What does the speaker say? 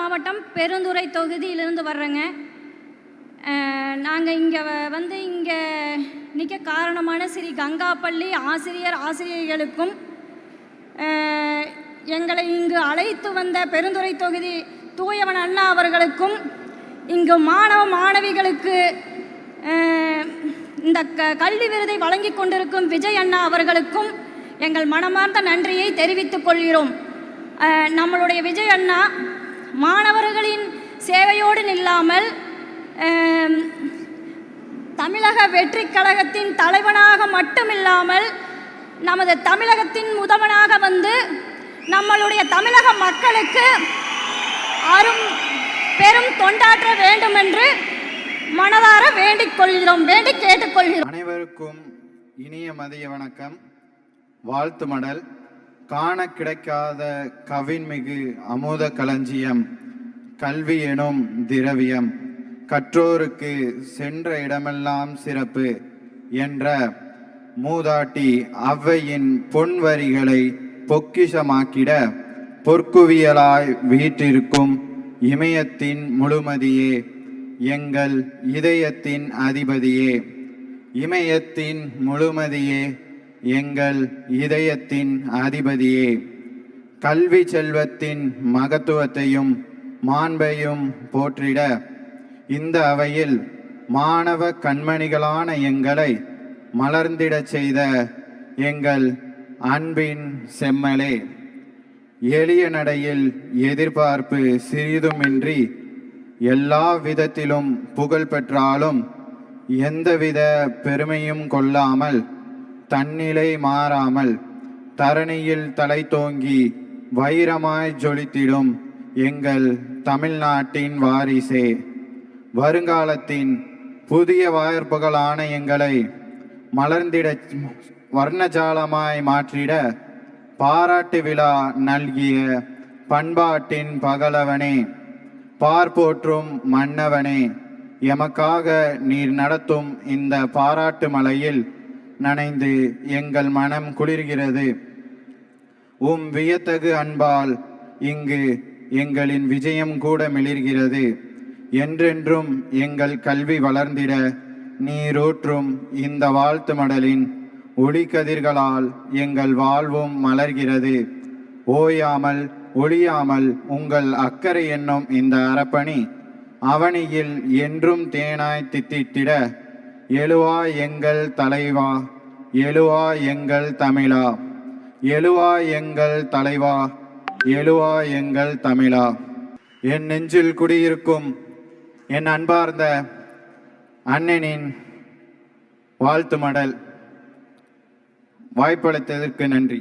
மாவட்டம் பெருந்துறை தொகுதியிலிருந்து வர்றேங்க. நாங்கள் இங்கே இங்கே நிற்க காரணமான ஸ்ரீ கங்காப்பள்ளி ஆசிரியர்களுக்கும் எங்களை இங்கு அழைத்து வந்த பெருந்துறை தொகுதி தூயவன் அண்ணா அவர்களுக்கும் இங்கு மாணவ மாணவிகளுக்கு இந்த கல்வி விருதை வழங்கி கொண்டிருக்கும் விஜய் அண்ணா அவர்களுக்கும் எங்கள் மனமார்ந்த நன்றியை தெரிவித்துக் கொள்கிறோம். நம்மளுடைய விஜய் அண்ணா மாணவர்களின் சேவையோடு நில்லாமல் தமிழக வெற்றி கழகத்தின் தலைவனாக மட்டுமில்லாமல் நமது தமிழகத்தின் முதல்வனாக வந்து நம்மளுடைய தமிழக மக்களுக்கு பெரும் தொண்டாற்ற வேண்டும் என்று மனதார வேண்டி கேட்டுக்கொள்கிறோம். அனைவருக்கும் இனிய மதிய வணக்கம். வாழ்த்து மடல். காண கிடைக்காத கவின்மிகு அமுத களஞ்சியம் கல்வி எனும் திரவியம், கற்றோருக்கு சென்ற இடமெல்லாம் சிறப்பு என்ற மூதாட்டி ஔவையின் பொன்வரிகளை பொக்கிஷமாக்கிட பொற்குவியலாய் வீற்றிருக்கும் இமயத்தின் முழுமதியே, எங்கள் இதயத்தின் அதிபதியே. இமயத்தின் முழுமதியே, எங்கள் இதயத்தின் அதிபதியே. கல்வி செல்வத்தின் மகத்துவத்தையும் மாண்பையும் போற்றிட இந்த அவையில் மாணவ கண்மணிகளான எங்களை மலர்ந்திடச் செய்த எங்கள் அன்பின் செம்மலே, எளிய நடையில் எதிர்பார்ப்பு சிறிதுமின்றி எல்லா விதத்திலும் புகழ் பெற்றாலும் எந்தவித பெருமையும் கொள்ளாமல் தன்னிலை மாறாமல் தரணியில் தலை தோங்கி வைரமாய் ஜொலித்திடும் எங்கள் தமிழ்நாட்டின் வாரிசே, வருங்காலத்தின் புதிய வாய்ப்புகளான எங்களை மலர்ந்திட வர்ணஜாலமாய் மாற்றிட பாராட்டு விழா நல்கிய பண்பாட்டின் பகலவனே, பார்ப்போற்றும் மன்னவனே, எமக்காக நீர் நடத்தும் இந்த பாராட்டு மலையில் நனைந்து எங்கள் மனம் குளிர்கிறது. வியத்தகு அன்பால் இங்கு எங்களின் விஜயம் கூட மிளிர்கிறது. என்றென்றும் எங்கள் கல்வி வளர்ந்திட நீரூற்றும் இந்த வாழ்த்து மடலின் ஒளிக்கதிர்களால் எங்கள் வாழ்வும் மலர்கிறது. ஓயாமல் ஒளியாமல் உங்கள் அக்கறை என்னும் இந்த அறப்பணி அவனியில் என்றும் தேனாய் தித்தித்திட எழுவா எங்கள் தலைவா, எழுவா எங்கள் தமிழா, எழுவா எங்கள் தலைவா, எழுவா எங்கள் தமிழா. என் நெஞ்சில் குடியிருக்கும் என் அன்பார்ந்த அண்ணனின் வாழ்த்து மடல். வாய்ப்பளித்ததற்கு நன்றி.